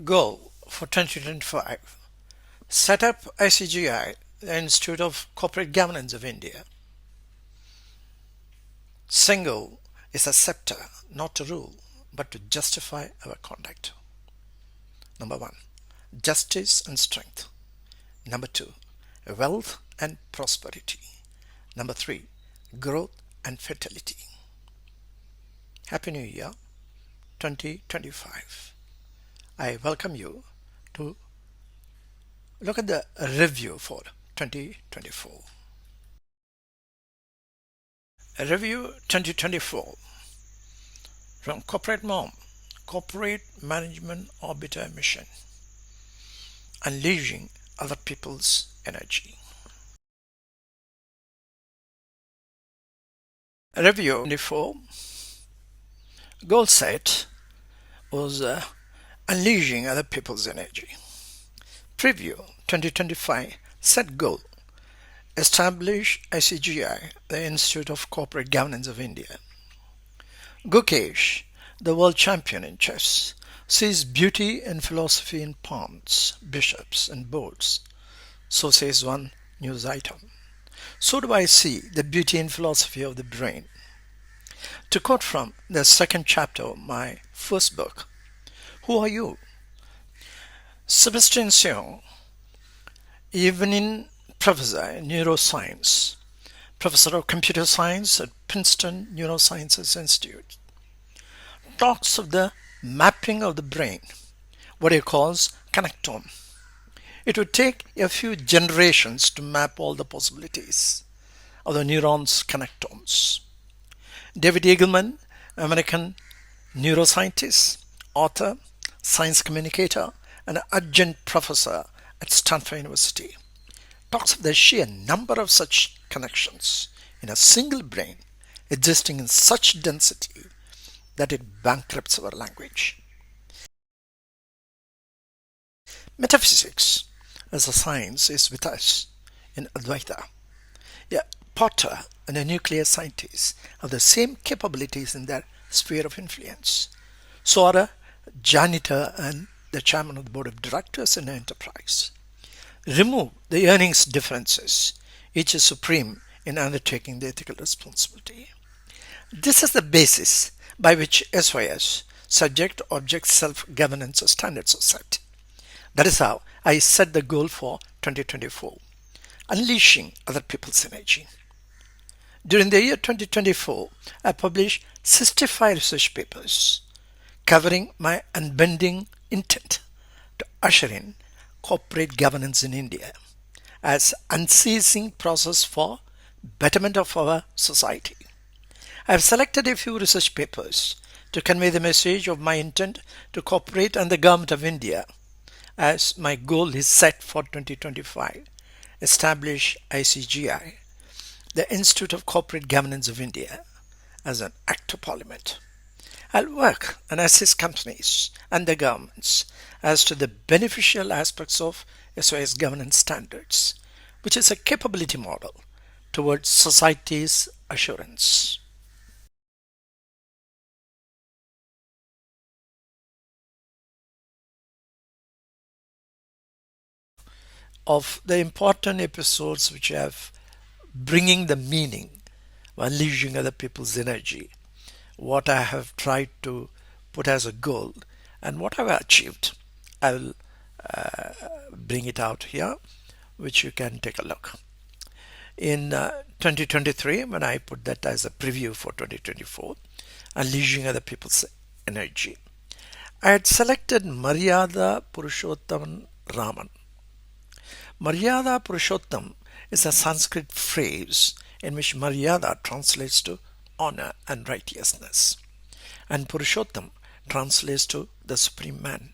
Goal for 2025. Set up ICGI, the Institute of Corporate Governance of India. Single is a scepter, not to rule, but to justify our conduct. Number 1. Justice and strength. Number 2. Wealth and prosperity. Number 3. Growth and fertility. Happy New Year 2025. I welcome you to look at the review for 2024. Review 2024 from Corporate Mom, Corporate Management Orbiter Mission, Unleashing Other People's Energy. Review 24 goal set was Unleashing Other People's Energy. Preview 2025 set goal: establish ICGI, the Institute of Corporate Governance of India. Gukesh, the world champion in chess, sees beauty and philosophy in pawns, bishops, and boards. So says one news item. So do I see the beauty and philosophy of the brain. To quote from the second chapter of my first book, Who Are You? Sebastian Seung, Evnin Professor in Neuroscience, Professor of Computer Science at Princeton Neurosciences Institute, talks of the mapping of the brain, what he calls connectome. It would take a few generations to map all the possibilities of the neurons' connectomes. David Eagleman, American neuroscientist, author, science communicator, and adjunct professor at Stanford University, talks of the sheer number of such connections in a single brain existing in such density that it bankrupts our language. Metaphysics as a science is with us in Advaita. A potter and a nuclear scientist have the same capabilities in their sphere of influence. So are a janitor and the chairman of the board of directors in an enterprise. Remove the earnings differences. Each is supreme in undertaking the ethical responsibility. This is the basis by which SOS, subject object self-governance standards, are set. That is how I set the goal for 2024, unleashing other people's energy. During the year 2024, I published 65 research papers covering my unbending intent to usher in corporate governance in India as unceasing process for betterment of our society. I have selected a few research papers to convey the message of my intent to corporate and the government of India as my goal is set for 2025. Establish ICGI, the Institute of Corporate Governance of India, as an act of parliament. I'll work and assist companies and the governments as to the beneficial aspects of SOS governance standards, which is a capability model towards society's assurance. Of the important episodes which have bringing the meaning, unleashing other people's energy, what I have tried to put as a goal and what I've achieved, I will bring it out here, which you can take a look. In 2023, when I put that as a preview for 2024, unleashing other people's energy, I had selected Maryada Purushottam Raman. Maryada Purushottam is a Sanskrit phrase in which Maryada translates to honor and righteousness, and Purushottam translates to the supreme man.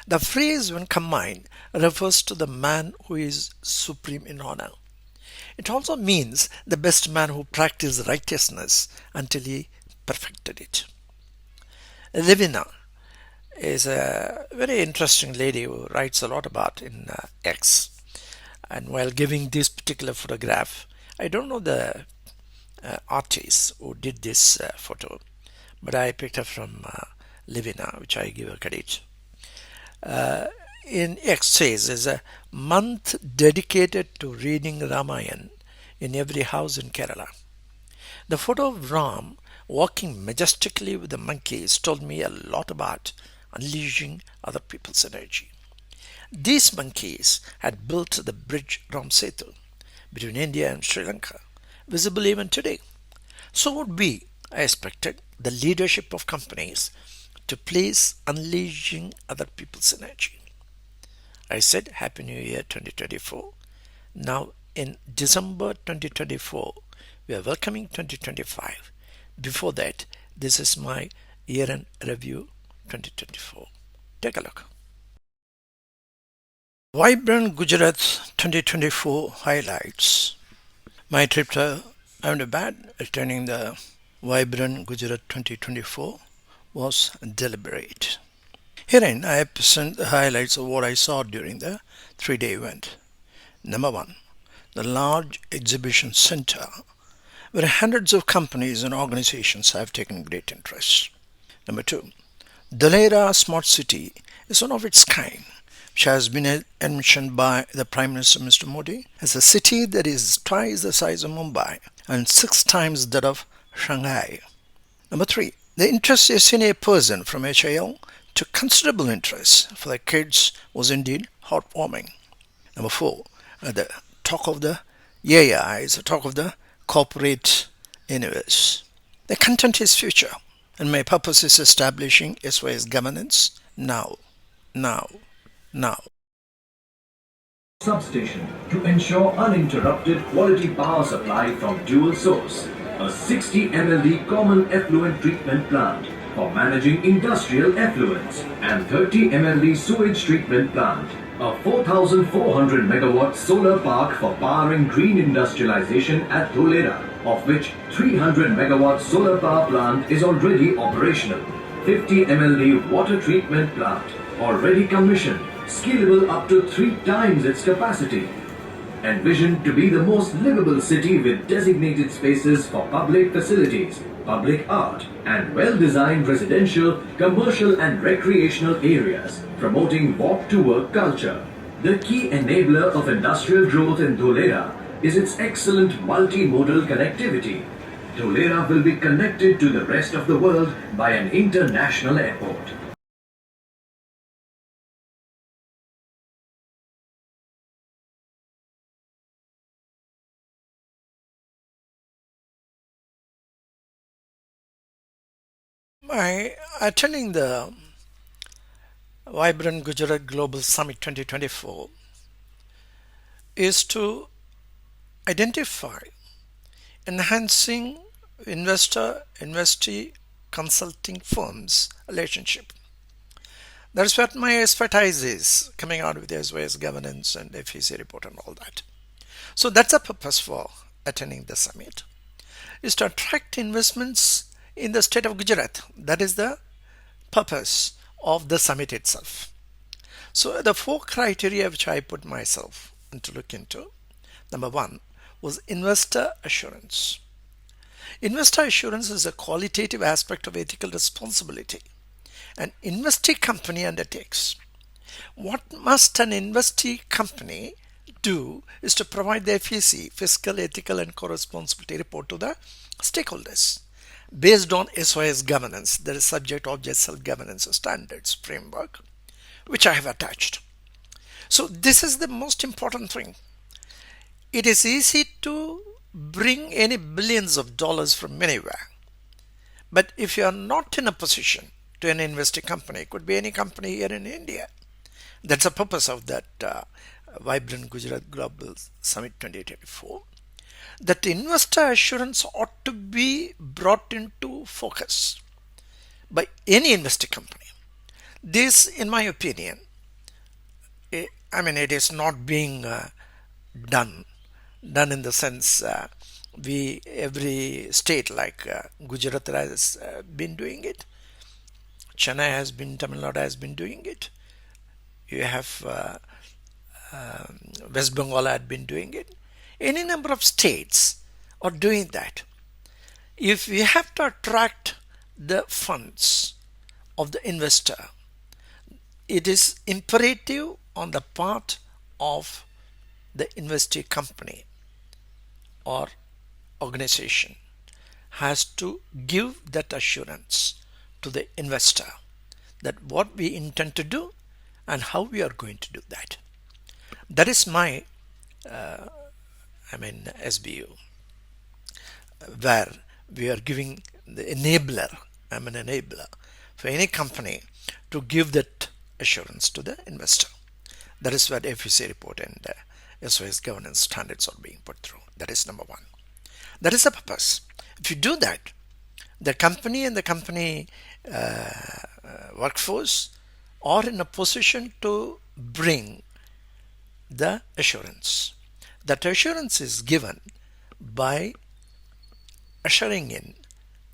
The phrase, when combined, refers to the man who is supreme in honor. It also means the best man who practiced righteousness until he perfected it. Levina is a very interesting lady who writes a lot about in X. And while giving this particular photograph, I don't know the artist who did this photo, but I picked up from Levina, which I give a credit. in X says is a month dedicated to reading Ramayana in every house in Kerala. The photo of Ram walking majestically with the monkeys told me a lot about unleashing other people's energy. These monkeys had built the bridge Ram Setu between India and Sri Lanka, visible even today. So would be, I expected, the leadership of companies to place unleashing other people's energy. I said Happy New Year 2024. Now in December 2024, we are welcoming 2025. Before that, this is my year-end review 2024. Take a look. Vibrant Gujarat 2024 highlights. My trip to Ahmedabad, attending the Vibrant Gujarat 2024, was deliberate. Herein, I present the highlights of what I saw during the 3-day event. Number one, the large exhibition center where hundreds of companies and organizations have taken great interest. Number two, Dhalera Smart City is one of its kind, which has been mentioned by the Prime Minister Mr. Modi as a city that is twice the size of Mumbai and 6 times that of Shanghai. Number three, the interest a senior person from HIL took considerable interest for the kids was indeed heartwarming. Number four, the talk of the AI is the talk of the corporate universe. The content is future, and my purpose is establishing SYS governance now, now, now. Substation to ensure uninterrupted quality power supply from dual source. A 60 mld common effluent treatment plant for managing industrial effluents and 30 mld sewage treatment plant. A 4,400 megawatt solar park for powering green industrialization at Dholera, of which 300 megawatt solar power plant is already operational. 50 mld water treatment plant already commissioned, scalable up to 3 times its capacity. Envisioned to be the most livable city with designated spaces for public facilities, public art, and well-designed residential, commercial and recreational areas, promoting walk-to-work culture. The key enabler of industrial growth in Dholera is its excellent multimodal connectivity. Dholera will be connected to the rest of the world by an international airport. My attending the Vibrant Gujarat Global Summit 2024 is to identify enhancing investor-investee consulting firms relationship. That's what my expertise is, coming out with the SYS governance and FEC report and all that. So that's the purpose for attending the summit, is to attract investments in the state of Gujarat. That is the purpose of the summit itself. So the 4 criteria which I put myself to look into. Number one was investor assurance. Investor assurance is a qualitative aspect of ethical responsibility an investee company undertakes. What must an investee company do is to provide the FEC, fiscal, ethical and co-responsibility report to the stakeholders based on SYS governance. There is subject object self-governance standards framework which I have attached. So this is the most important thing. It is easy to bring any billions of dollars from anywhere, but if you are not in a position to an investing company, it could be any company here in India. That's the purpose of that Vibrant Gujarat Global Summit 2024. That investor assurance ought to be brought into focus by any investing company. This, in my opinion, it is not being done in the sense every state like Gujarat has been doing it. Chennai has been, Tamil Nadu has been doing it. You have West Bengal had been doing it. Any number of states are doing that. If we have to attract the funds of the investor, it is imperative on the part of the investee company or organization has to give that assurance to the investor that what we intend to do and how we are going to do that. That is my SBU, where we are giving the enabler. I'm an enabler for any company to give that assurance to the investor. That is where the FEC report and SOS governance standards are being put through. That is number one. That is the purpose. If you do that, the company and the company workforce are in a position to bring the assurance. That assurance is given by ushering in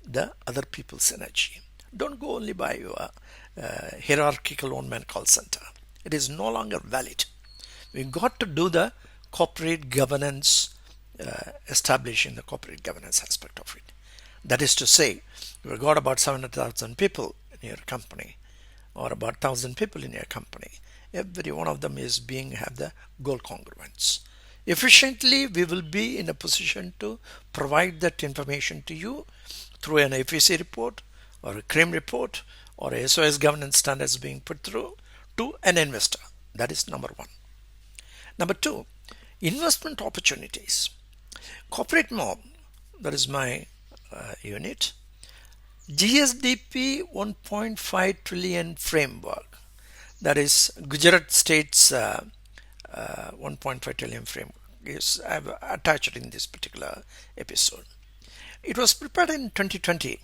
the other people's energy. Don't go only by your hierarchical one-man call center. It is no longer valid. We've got to do the corporate governance, establishing the corporate governance aspect of it. That is to say, you've got about 700,000 people in your company or about 1,000 people in your company. Every one of them is have the goal congruence. Efficiently, we will be in a position to provide that information to you through an FEC report or a CRIM report or a SOS governance standards being put through to an investor. That is number one. Number two, investment opportunities. Corporate mob, that is my unit. GSDP 1.5 trillion framework, that is Gujarat state's 1.5 trillion framework, is I've attached in this particular episode. It was prepared in 2020.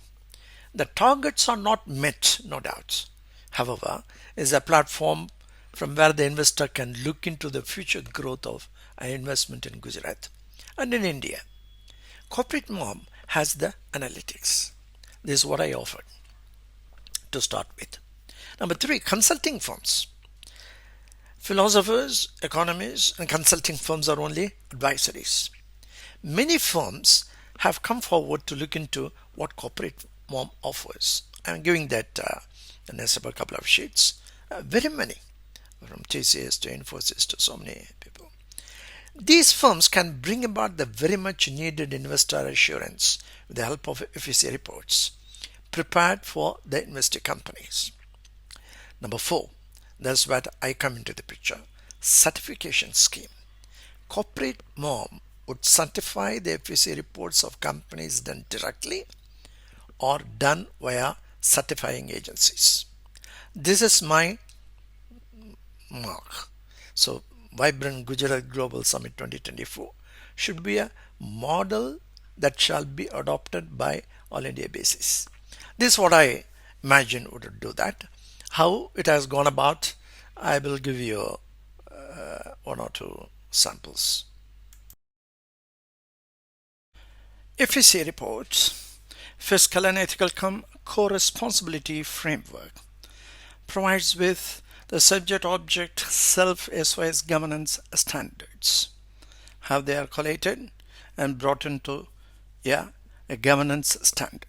The targets are not met, no doubt. However, is a platform from where the investor can look into the future growth of an investment in Gujarat and in India. Corporate mob has the analytics. This is what I offered to start with. Number three, consulting firms. Philosophers, economists, and consulting firms are only advisories. Many firms have come forward to look into what corporate mob offers. I'm giving that in a couple of sheets. Very many, from TCS to Infosys to so many people. These firms can bring about the very much needed investor assurance with the help of FEC reports prepared for the investor companies. Number four, that's where I come into the picture. Certification scheme. Corporate mob would certify the FEC reports of companies done directly or done via certifying agencies. This is my mark. So Vibrant Gujarat Global Summit 2024 should be a model that shall be adopted by all India basis. This is what I imagine would do that. How it has gone about, I will give you one or two samples. FEC reports, Fiscal and Ethical Co-Responsibility Framework, provides with the subject-object self-SOS governance standards, how they are collated and brought into a governance standard.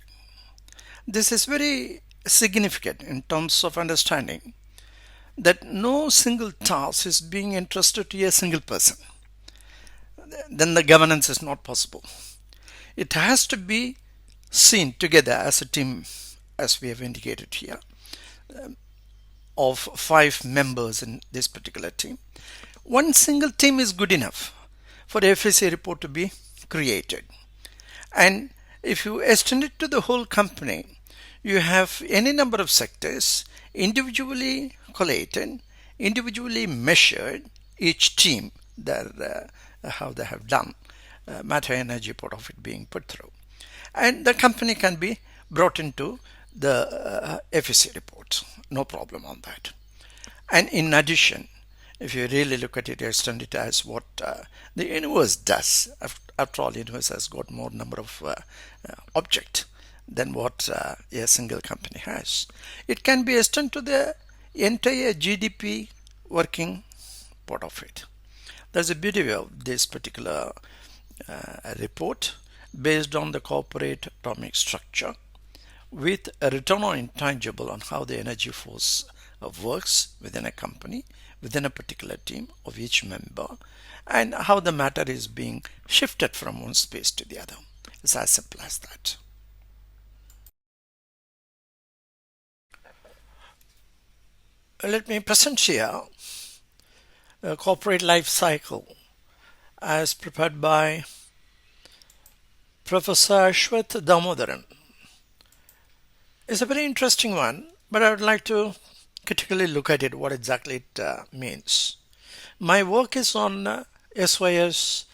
This is very significant in terms of understanding that no single task is being entrusted to a single person. Then the governance is not possible. It has to be seen together as a team, as we have indicated here, of 5 members in this particular team. One single team is good enough for the FEC report to be created. And if you extend it to the whole company, you have any number of sectors individually collated, individually measured, each team, how they have done, matter energy part of it being put through. And the company can be brought into the FEC report. No problem on that. And in addition, if you really look at it, extend it as what the universe does. After all, the universe has got more number of objects than what a single company has. It can be extended to the entire GDP working part of it. There's a beauty of this particular report based on the corporate atomic structure with a return on intangible on how the energy force works within a company, within a particular team of each member, and how the matter is being shifted from one space to the other. It's as simple as that. Let me present here a corporate life cycle as prepared by Professor Ashwath Damodaran. It's a very interesting one, but I would like to critically look at it, what exactly it means. My work is on SYS,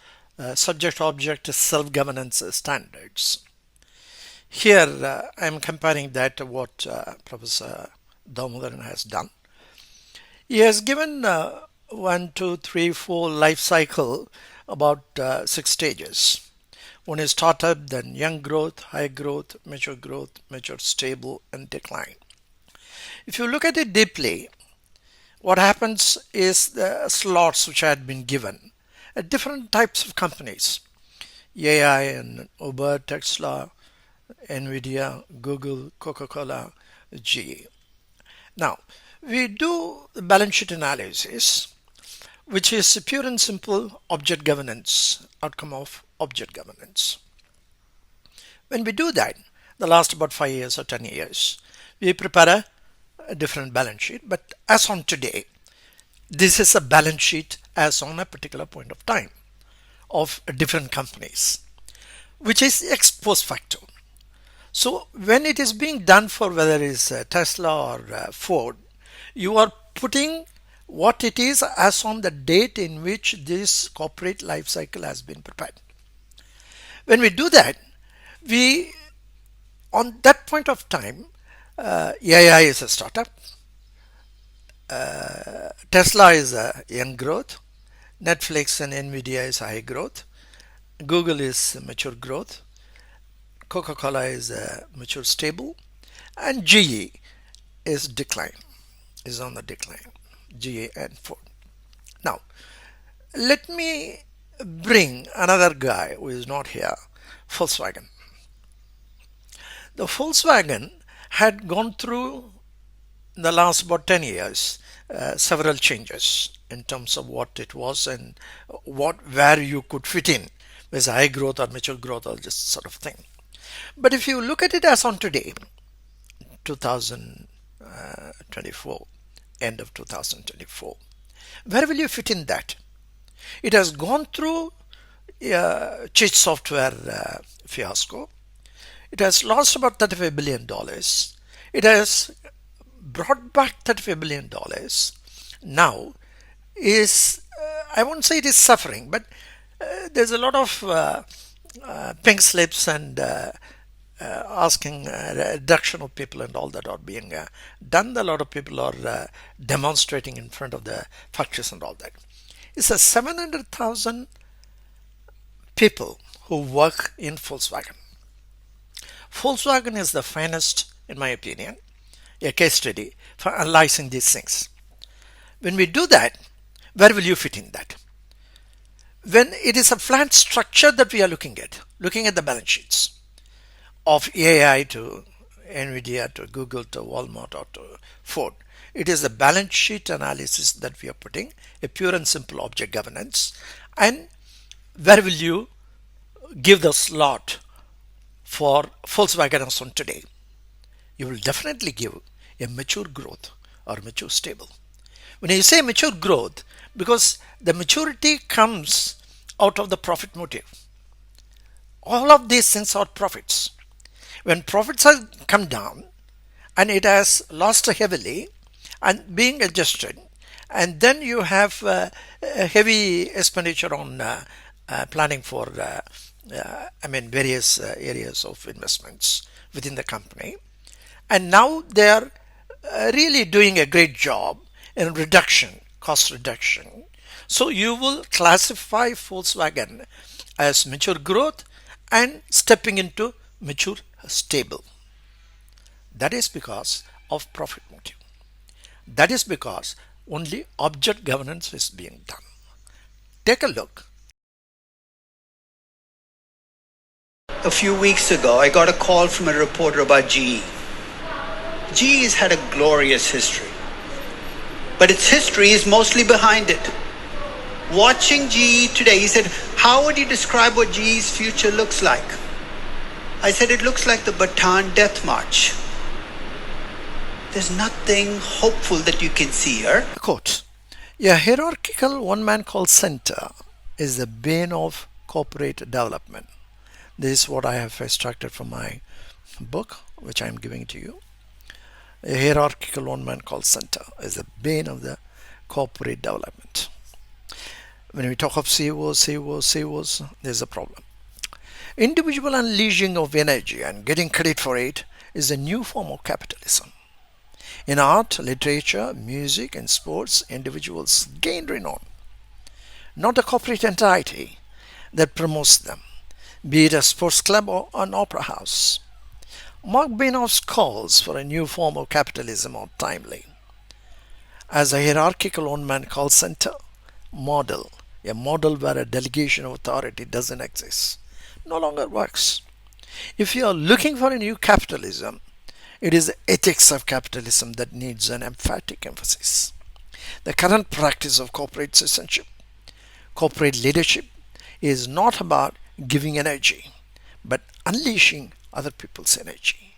subject-object self-governance standards. Here I am comparing that to what Professor Damodaran has done. He has given 1, 2, 3, 4 life cycle, about 6 stages. One is startup, then young growth, high growth, mature, stable, and decline. If you look at it deeply, what happens is the slots which had been given at different types of companies, AI and Uber, Tesla, Nvidia, Google, Coca-Cola, GE. Now, we do the balance sheet analysis, which is pure and simple object governance, outcome of object governance. When we do that, the last about 5 years or 10 years, we prepare a different balance sheet. But as on today, this is a balance sheet as on a particular point of time of different companies, which is ex post facto. So when it is being done for whether it is Tesla or Ford, you are putting what it is as on the date in which this corporate life cycle has been prepared. When we do that, we, on that point of time, AI is a startup, Tesla is a young growth, Netflix and Nvidia is high growth, Google is mature growth, Coca-Cola is mature stable, and GE is decline, is on the decline, GE and Ford. Now, let me bring another guy who is not here, Volkswagen. The Volkswagen had gone through in the last about 10 years several changes in terms of what it was and where you could fit in, with high growth or mature growth or this sort of thing. But if you look at it as on today, 2024, end of 2024, where will you fit in that? It has gone through cheat software fiasco. It has lost about $35 billion. It has brought back $35 billion. Now is, I won't say it is suffering, but there's a lot of pink slips and asking reduction of people and all that are being done. A lot of people are demonstrating in front of the factories and all that. It's a 700,000 people who work in Volkswagen. Volkswagen is the finest, in my opinion, a case study for analyzing these things. When we do that, where will you fit in that? When it is a flat structure that we are looking at the balance sheets of AI to Nvidia to Google to Walmart or to Ford, it is the balance sheet analysis that we are putting, a pure and simple object governance. And where will you give the slot for Volkswagen as on today? You will definitely give a mature growth or mature stable. When you say mature growth, because the maturity comes out of the profit motive. All of these things are profits. When profits have come down and it has lost heavily and being adjusted, and then you have a heavy expenditure on planning for various areas of investments within the company, and now they are really doing a great job in cost reduction. So you will classify Volkswagen as mature growth and stepping into mature stable. That is because of profit motive. That is because only object governance is being done. Take a look. A few weeks ago, I got a call from a reporter about GE. GE has had a glorious history. but its history is mostly behind it. Watching GE today, he said, how would you describe what GE's future looks like? I said, it looks like the Bataan Death March. There's nothing hopeful that you can see here. Quote, a hierarchical one-man call center is the bane of corporate development. This is what I have extracted from my book, which I am giving to you. A hierarchical one-man call center is the bane of the corporate development. When we talk of CEOs, there's a problem. Individual unleashing of energy and getting credit for it is a new form of capitalism. In art, literature, music, and sports, individuals gain renown, not the corporate entity that promotes them, be it a sports club or an opera house. Mark Benioff's calls for a new form of capitalism are timely. As a hierarchical one-man call center model, a model where a delegation of authority doesn't exist, no longer works. If you are looking for a new capitalism, it is the ethics of capitalism that needs an emphatic emphasis. The current practice of corporate citizenship, corporate leadership, is not about giving energy, but unleashing other people's energy.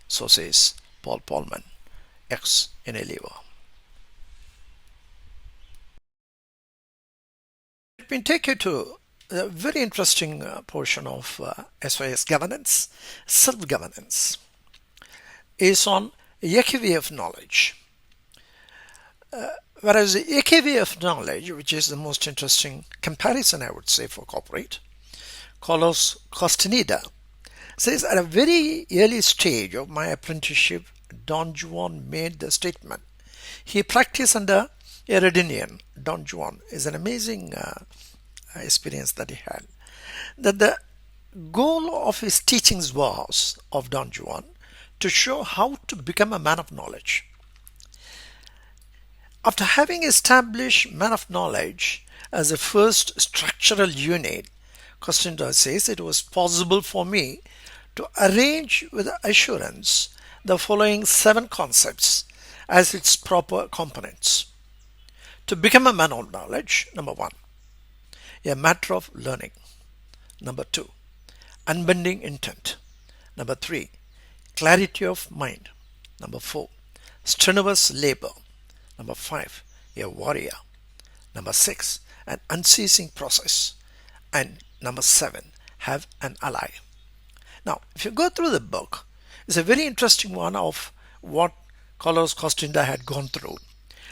So says Paul Polman, ex Unilever. Let me take you to a very interesting portion of SYS governance. Self-governance is on EKV of knowledge. Whereas the EKV of knowledge, which is the most interesting comparison I would say for corporate, Carlos Castaneda says, at a very early stage of my apprenticeship, Don Juan made the statement. He practiced under a Redinian. Don Juan is an amazing experience that he had. That the goal of his teachings was, of Don Juan, to show how to become a man of knowledge. After having established man of knowledge as the first structural unit, Castaneda says it was possible for me to arrange with assurance the following 7 concepts as its proper components. To become a man of knowledge, number 1, a matter of learning. Number 2, unbending intent. Number 3, clarity of mind. Number 4, strenuous labor. Number 5, a warrior. Number 6, an unceasing process. And number 7, have an ally. Now, if you go through the book, it's a very interesting one of what Carlos Castaneda had gone through.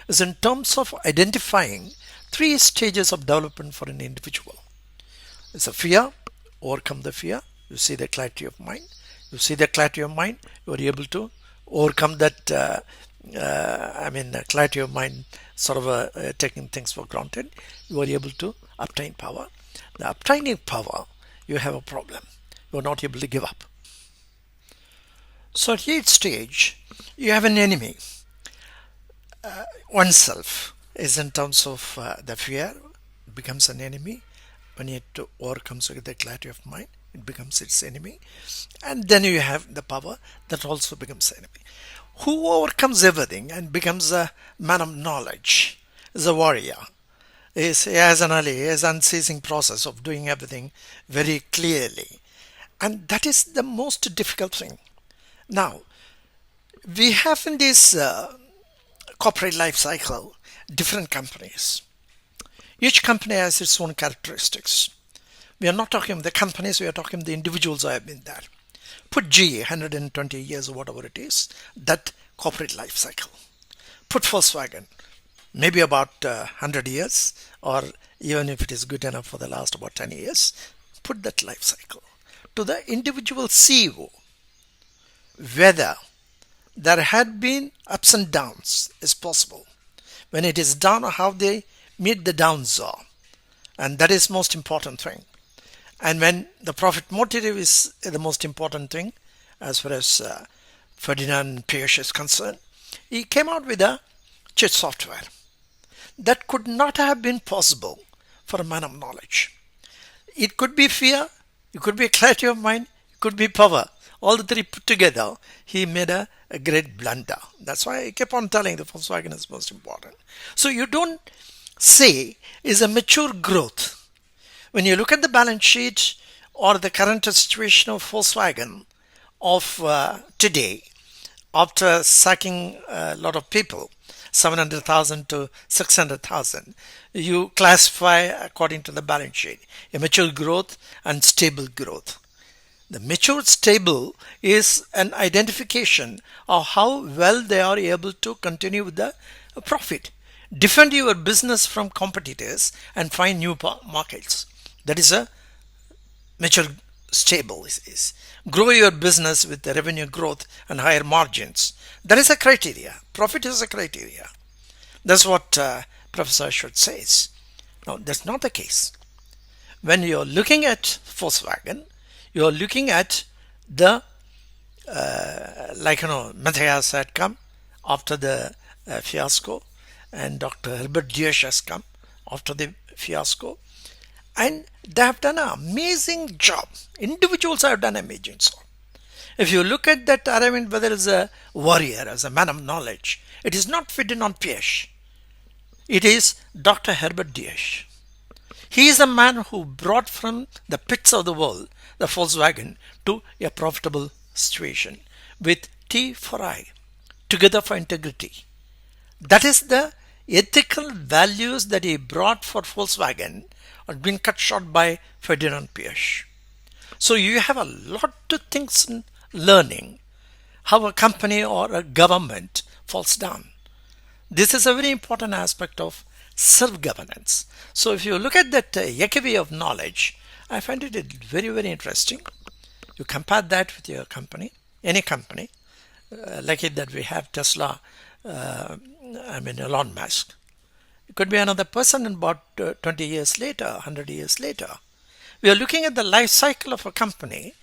Is in terms of identifying 3 stages of development for an individual. It's a fear, overcome the fear. You see the clarity of mind. You see the clarity of mind, you are able to overcome that, clarity of mind, sort of taking things for granted. You are able to obtain power. The obtaining power, you have a problem. You are not able to give up. So at each stage, you have an enemy. Oneself is in terms of the fear, becomes an enemy. When you have to overcome the clarity of mind, it becomes its enemy. And then you have the power that also becomes the enemy. Who overcomes everything and becomes a man of knowledge is a warrior. He has an ally, he has an unceasing process of doing everything very clearly. And that is the most difficult thing. Now, we have in this corporate life cycle different companies. Each company has its own characteristics. We are not talking about the companies, we are talking about the individuals who have been there. Put GE, 120 years or whatever it is, that corporate life cycle. Put Volkswagen, maybe about 100 years, or even if it is good enough for the last about 10 years, put that life cycle. To the individual CEO, whether there had been ups and downs is possible. When it is down, how they meet the downs are. And that is most important thing. And when the profit motive is the most important thing, as far as Ferdinand Pioche is concerned, he came out with a chit software. That could not have been possible for a man of knowledge. It could be fear, it could be clarity of mind, it could be power. all the three put together, he made a great blunder. That's why I kept on telling the Volkswagen is most important. So you don't say is a mature growth. When you look at the balance sheet or the current situation of Volkswagen of today, after sacking a lot of people, 700,000 to 600,000, you classify according to the balance sheet, a mature growth and stable growth. The mature stable is an identification of how well they are able to continue with the profit. Defend your business from competitors and find new markets. That is a mature stable is. Grow your business with the revenue growth and higher margins. That is a criteria. Profit is a criteria. That's what Professor should says. Now, that's not the case. When you're looking at Volkswagen, you're looking at the Matthias had come after the fiasco, and Dr. Herbert Diess has come after the fiasco, and they have done an amazing job. Individuals have done an amazing job. If you look at that arrangement, whether it's a warrior, as a man of knowledge, it is not Ferdinand Piëch. It is Dr. Herbert Diess. He is a man who brought from the pits of the world the Volkswagen to a profitable situation with T for I, together for integrity. That is the ethical values that he brought for Volkswagen are being cut short by Ferdinand Piëch. So you have a lot of things in learning how a company or a government falls down. This is a very important aspect of self-governance. So if you look at that ICGI of knowledge, I find it very, very interesting. You compare that with your company, any company, like it that we have Tesla, Elon Musk. It could be another person in about 20 years later, 100 years later. We are looking at the life cycle of a company,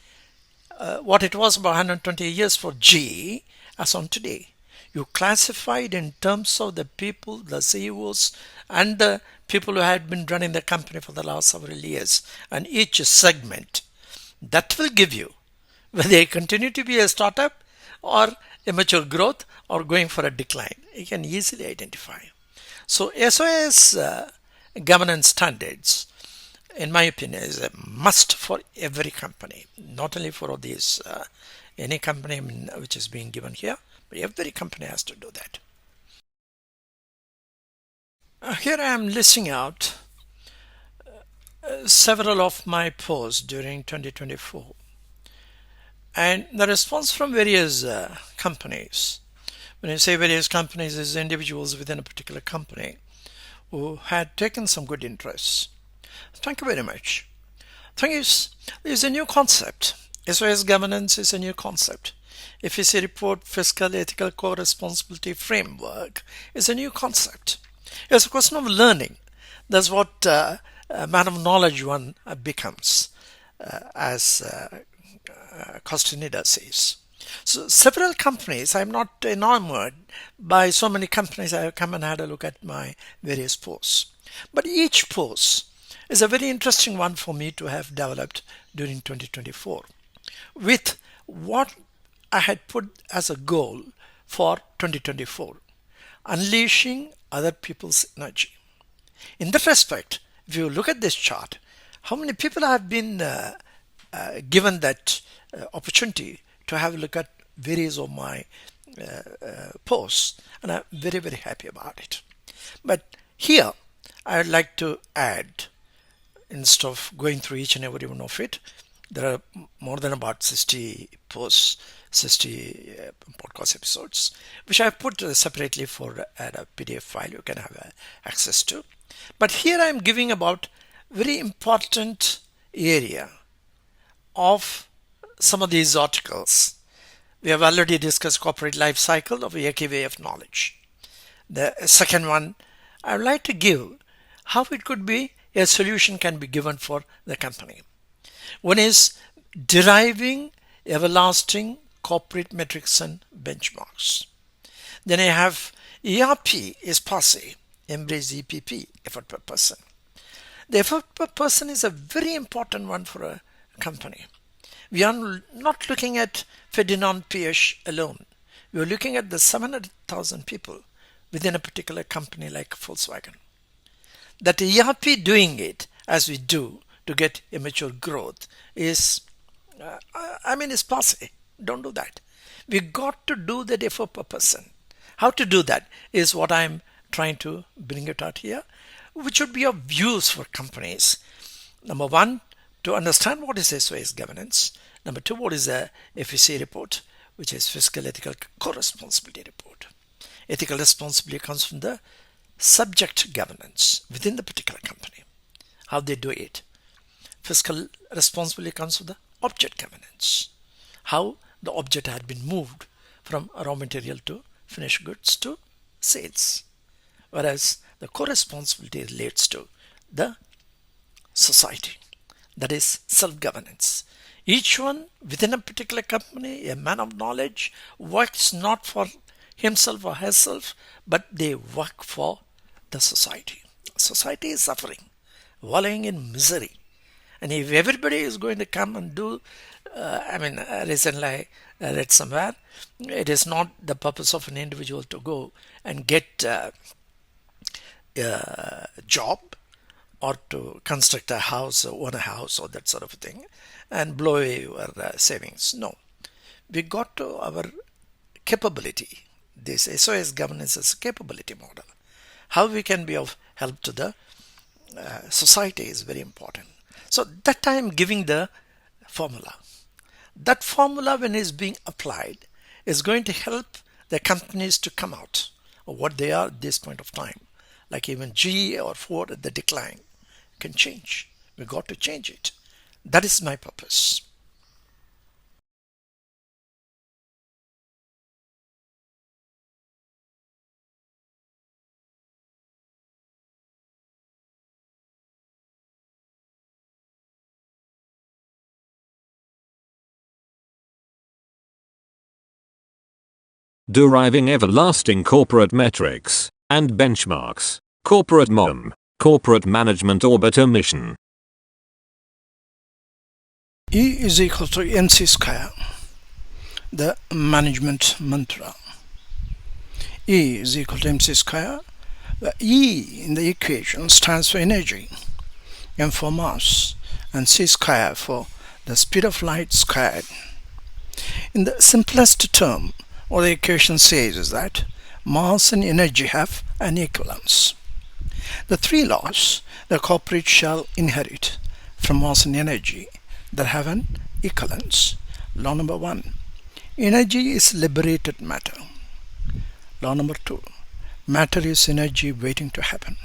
what it was about 120 years for GE as on today. You classified in terms of the people, the CEOs, and the people who had been running the company for the last several years, and each segment. That will give you whether they continue to be a startup or a mature growth or going for a decline. You can easily identify. So SOS governance standards, in my opinion, is a must for every company, not only for these any company which is being given here, but every company has to do that. Here I am listing out several of my posts during 2024, and the response from various companies. When I say various companies, is individuals within a particular company who had taken some good interests. Thank you very much. Thing is, there's a new concept. SOS governance is a new concept. FEC report, fiscal, ethical, co-responsibility framework is a new concept. It's a question of learning. That's what a man of knowledge one becomes, as Castaneda says. So several companies, I'm not enamored by so many companies. I have come and had a look at my various posts. But each post is a very interesting one for me to have developed during 2024 with what I had put as a goal for 2024, unleashing other people's energy. In that respect, if you look at this chart, how many people have been given that opportunity to have a look at various of my posts, and I'm very, very happy about it. But here, I would like to add, instead of going through each and every one of it, there are more than about 60 posts, 60 podcast episodes, which I have put separately for a PDF file you can have access to. But here I am giving about very important area of some of these articles. We have already discussed corporate life cycle of ICGI of knowledge. The second one, I would like to give how it could be a solution can be given for the company. One is deriving everlasting corporate metrics and benchmarks. Then I have ERP is PASE, embrace EPP, effort per person. The effort per person is a very important one for a company. We are not looking at Ferdinand Piesch alone. We are looking at the 700,000 people within a particular company like Volkswagen. That ERP doing it as we do to get immature growth is, is passe. Don't do that. We got to do that for per person. How to do that is what I'm trying to bring it out here, which would be of use for companies. Number one, to understand what is SOS governance. Number two, what is a FEC report, which is fiscal ethical co-responsibility report. Ethical responsibility comes from the subject governance within the particular company, how they do it. Fiscal responsibility comes from the object governance, how the object had been moved from raw material to finished goods to sales. Whereas the co-responsibility relates to the society, that is self-governance. Each one within a particular company, a man of knowledge, works not for himself or herself, but they work for the society. Society is suffering, wallowing in misery. And if everybody is going to come and do, recently I read somewhere, it is not the purpose of an individual to go and get a job or to construct a house or own a house or that sort of thing and blow away your savings. No. We got to our capability. This SOS governance is a capability model. How we can be of help to the society is very important. So that I am giving the formula. That formula, when it is being applied, is going to help the companies to come out of what they are at this point of time. Like even GE or Ford at the decline can change. We got to change it. That is my purpose. Deriving everlasting corporate metrics and benchmarks. Corporate MOM. Corporate Management Orbiter Mission. E is equal to MC square, the management mantra. E is equal to MC square. The E in the equation stands for energy, M for mass, and C square for the speed of light squared. In the simplest term, what the equation says is that mass and energy have an equivalence. The three laws the corporate shall inherit from mass and energy that have an equivalence. Law number 1, energy is liberated matter. Law number 2, matter is energy waiting to happen.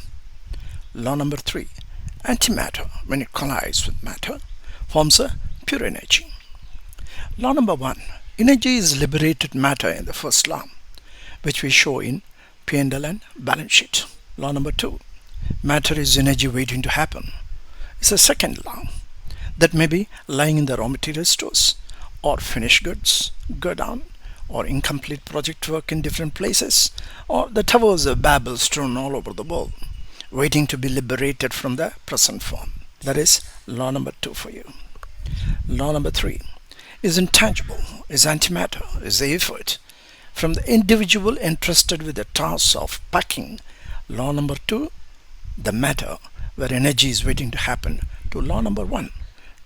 Law number 3, antimatter, when it collides with matter, forms a pure energy. Law number 1, energy is liberated matter in the first law, which we show in P&L and balance sheet. Law number 2, matter is energy waiting to happen. It's a second law that may be lying in the raw material stores or finished goods, go down, or incomplete project work in different places, or the towers of Babel strewn all over the world, waiting to be liberated from the present form. That is law number 2 for you. Law number 3 is intangible, is antimatter, is the effort from the individual entrusted with the task of packing. Law number 2, the matter where energy is waiting to happen, to law number 1,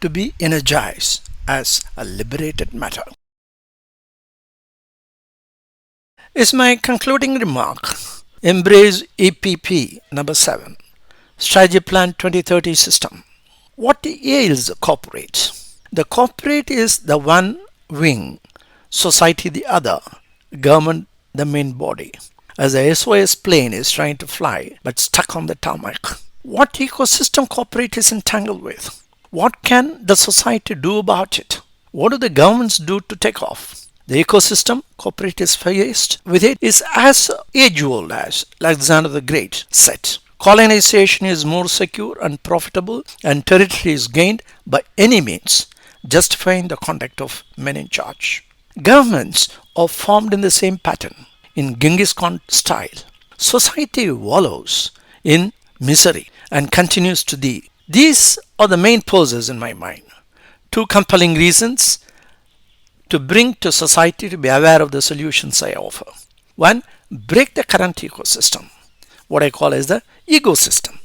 to be energized as a liberated matter. Is my concluding remark. Embrace EPP number 7, Strategy Plan 2030 system. What is the corporate? The corporate is the one wing, society the other, government the main body. As the SOS plane is trying to fly but stuck on the tarmac. What ecosystem corporate is entangled with? What can the society do about it? What do the governments do to take off? The ecosystem corporate is faced with it is as age-old as Alexander the Great said. Colonization is more secure and profitable, and territory is gained by any means, justifying the conduct of men in charge. Governments are formed in the same pattern, in Genghis Khan style. Society wallows in misery and continues to thee. These are the main poses in my mind two compelling reasons to bring to society to be aware of the solutions I offer. One, break the current ecosystem, what I call as the ecosystem.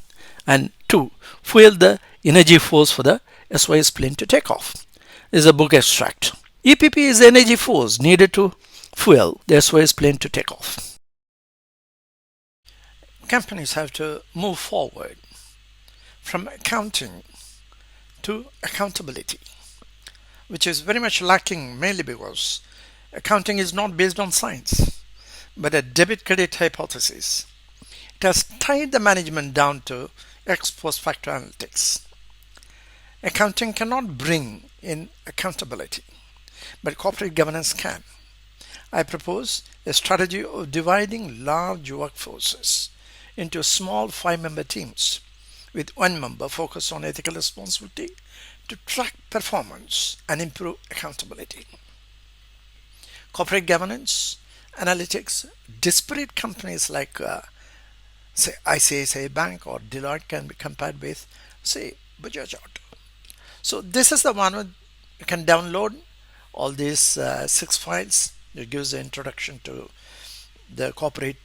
And two, fuel the energy force for the SOS plane to take off. This is a book extract. EPP is the energy force needed to fuel the SOS plane to take off. Companies have to move forward from accounting to accountability, which is very much lacking mainly because accounting is not based on science, but a debit-credit hypothesis. It has tied the management down to ex post facto analytics. Accounting cannot bring in accountability, but corporate governance can. I propose a strategy of dividing large workforces into small 5-member teams with one member focused on ethical responsibility to track performance and improve accountability. Corporate governance, analytics, disparate companies like say ICGI Bank or Deloitte can be compared with say Bajaj Auto. So this is the one where you can download all these 6 files. It gives the introduction to the corporate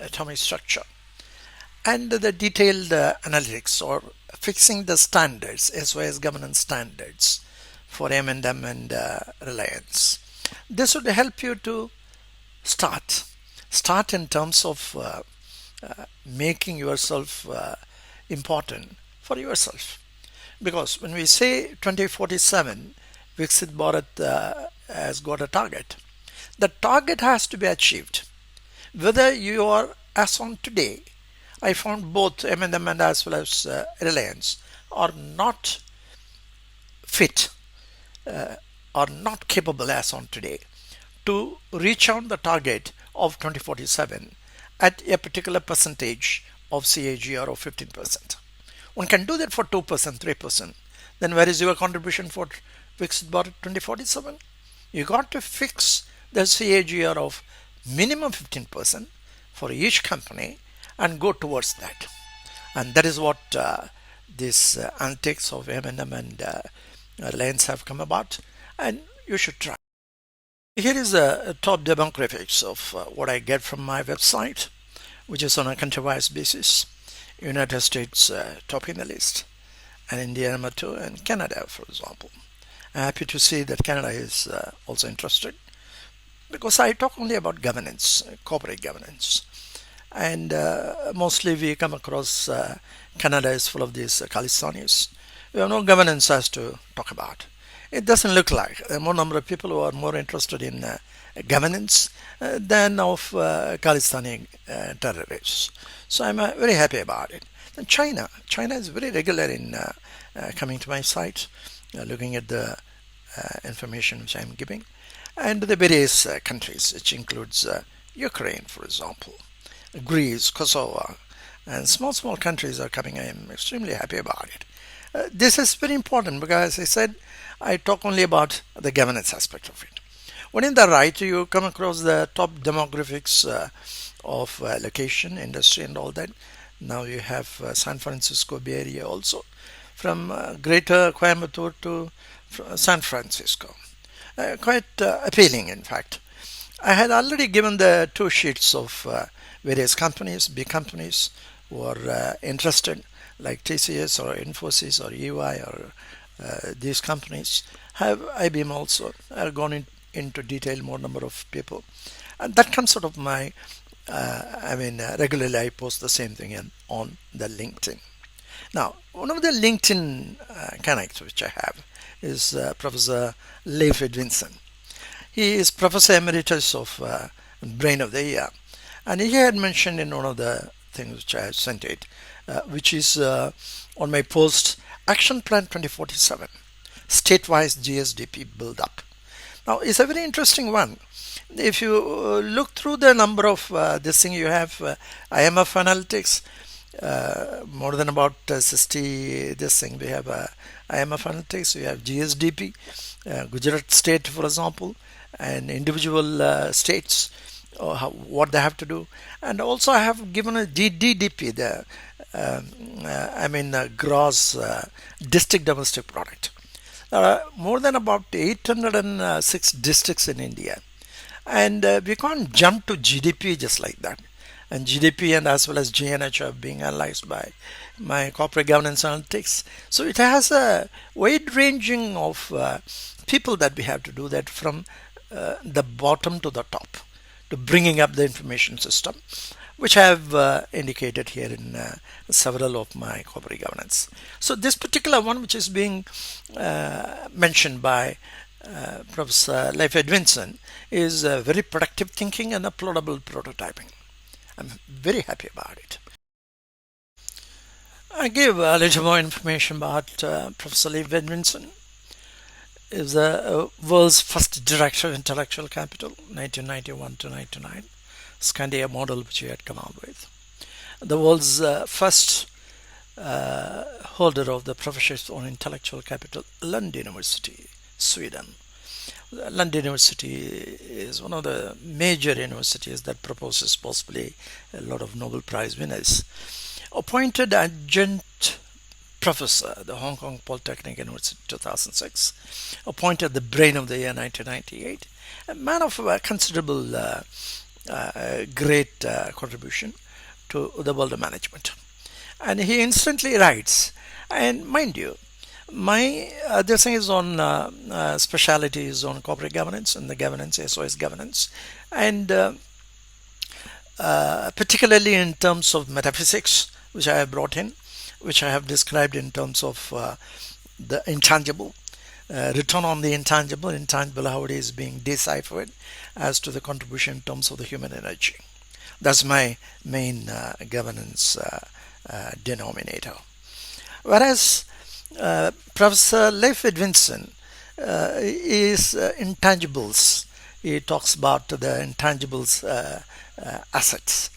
atomic structure and the detailed analytics or fixing the standards as well as governance standards for M&M and Reliance. This would help you to start in terms of making yourself important for yourself. Because when we say 2047, Viksit Bharat has got a target. The target has to be achieved. Whether you are as on today, I found both M&M and as well as Reliance are not fit or not capable as on today to reach out the target of 2047 at a particular percentage of CAGR of 15%. One can do that for 2%, 3%. Then where is your contribution for Viksit Bharat 2047? You got to fix the CAGR of minimum 15% for each company and go towards that. And that is what these antics of M&M and Reliance have come about, and you should try. Here is a top demographics of what I get from my website, which is on a country-wise basis. United States top in the list, and India number 2, and Canada, for example. I'm happy to see that Canada is also interested, because I talk only about governance, corporate governance, and mostly we come across Canada is full of these Khalistanis. We have no governance as to talk about. It doesn't look like there are more number of people who are more interested in governance than of Khalistani terrorists. So I'm very happy about it. And China is very regular in coming to my site, looking at the information which I'm giving, and the various countries, which includes Ukraine, for example, Greece, Kosovo, and small countries are coming. I am extremely happy about it. This is very important because, as I said, I talk only about the governance aspect of it. When in the right, you come across the top demographics of location, industry, and all that. Now you have San Francisco Bay Area also, from Greater Coimbatore to San Francisco. Quite appealing, in fact. I had already given the 2 sheets of various companies, big companies who are interested, like TCS or Infosys or EY or these companies. Have IBM also gone into detail, more number of people. And that comes out of my, regularly I post the same thing on the LinkedIn. Now, one of the LinkedIn connects which I have is Professor Leif Edvinsson. He is Professor Emeritus of Brain of the Year. And he had mentioned in one of the things which I have sent it, which is on my post, Action Plan 2047, State-wise GSDP Build-Up. Now, it's a very interesting one. If you look through the number of this thing, you have IMF analytics, more than about 60 this thing. We have IMF analytics, we have GSDP, Gujarat state, for example, and individual states, what they have to do. And also I have given a GDP, the gross district domestic product. There are more than about 806 districts in India. And we can't jump to GDP just like that. And GDP and as well as GNH are being analyzed by my corporate governance analytics. So it has a wide ranging of people that we have to do that from the bottom to the top to bringing up the information system, which I have indicated here in several of my corporate governance. So this particular one, which is being mentioned by Professor Leif Edvinsson, is very productive thinking and uploadable prototyping. I'm very happy about it. I give a little more information about Professor Leif Edvinsson. Is the world's first director of intellectual capital, 1991 to 99. Scandia model which he had come up with. The world's first holder of the professorship on intellectual capital, Lund University, Sweden. Lund University is one of the major universities that proposes possibly a lot of Nobel Prize winners. Appointed adjunct professor, the Hong Kong Polytechnic University, 2006. Appointed the brain of the year, 1998. A man of considerable great contribution to the world of management. And he instantly writes, and mind you, my this thing is on specialities on corporate governance and the governance, SOS governance, and particularly in terms of metaphysics, which I have brought in, which I have described in terms of the intangible, return on the intangible, how it is being deciphered as to the contribution in terms of the human energy. That's my main governance denominator. Whereas Professor Leif Edvinsson is intangibles. He talks about the intangibles assets,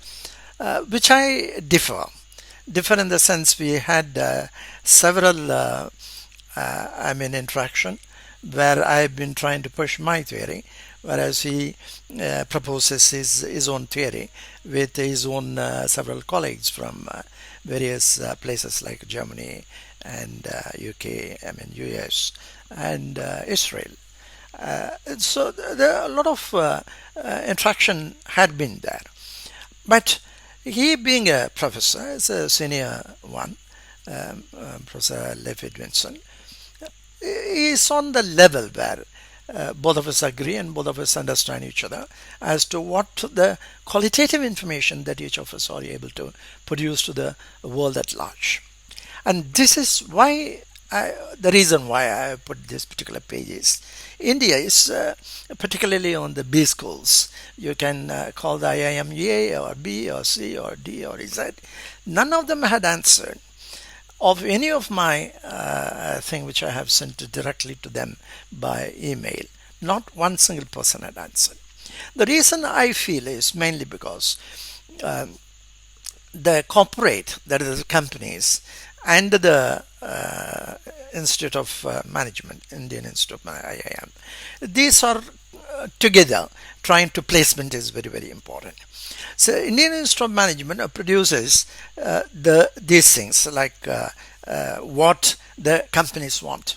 which I differ in the sense we had several interaction where I've been trying to push my theory, whereas he proposes his own theory with his own several colleagues from various places like Germany and UK, US, and Israel. So there are a lot of interaction had been there. But he being a professor, is a senior one, Professor Leif Edvinsson, is on the level where both of us agree and both of us understand each other as to what the qualitative information that each of us are able to produce to the world at large. And this is why the reason why I put this particular page is India is particularly on the B schools. You can call the IIM A or B or C or D or Z. None of them had answered of any of my thing which I have sent directly to them by email. Not one single person had answered. The reason I feel is mainly because the corporate, that is the companies, and the Institute of Management, Indian Institute of Management, IIM, these are together trying to placement is very, very important. So Indian Institute of Management produces these things like what the companies want.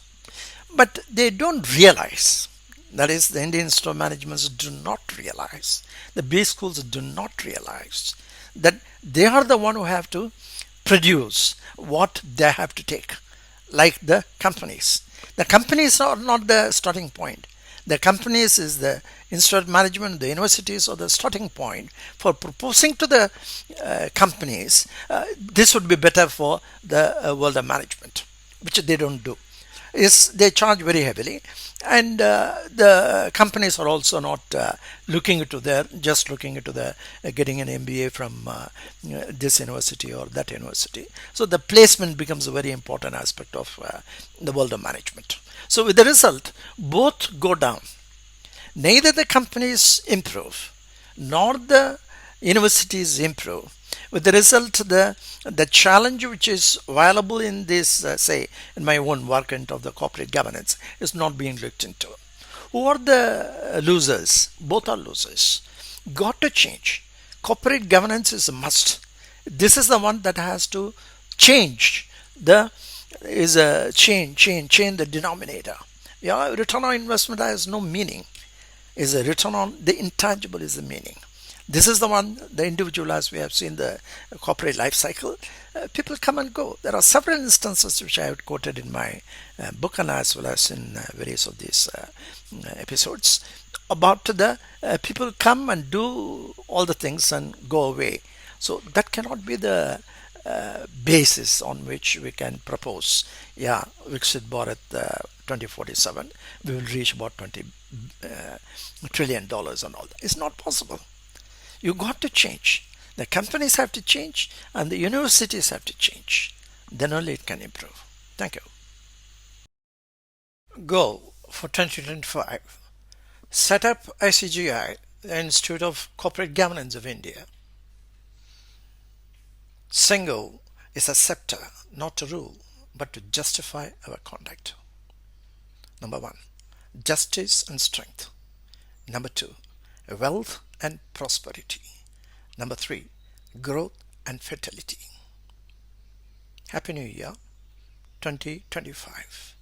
But they don't realize, that is the Indian Institute of Management do not realize, the B schools do not realize that they are the one who have to produce what they have to take, like the companies. The companies are not the starting point. The companies is the Institute of Management, the universities are the starting point for proposing to the companies, this would be better for the world of management, which they don't do. Is they charge very heavily, and the companies are also not looking into just looking into the getting an MBA from this university or that university. So the placement becomes a very important aspect of the world of management. So with the result, both go down. Neither the companies improve nor the universities improve. With the result, the challenge which is viable in this, say, in my own work into the corporate governance is not being looked into. Who are the losers? Both are losers. Got to change. Corporate governance is a must. This is the one that has to change the is a change the denominator. Yeah, return on investment has no meaning. Is a return on the intangible is the meaning. This is the one, the individual, as we have seen the corporate life cycle. People come and go. There are several instances which I have quoted in my book and as well as in various of these episodes about the people come and do all the things and go away. So that cannot be the basis on which we can propose, yeah, Viksit Bharat 2047, we will reach about $20 trillion and all that. It's not possible. You got to change. The companies have to change and the universities have to change. Then only it can improve. Thank you. Goal for 2025. Set up ICGI, the Institute of Corporate Governance of India. Single is a scepter, not to rule, but to justify our conduct. Number 1, justice and strength. Number 2, wealth and prosperity. Number 3, growth and fertility. Happy New Year 2025.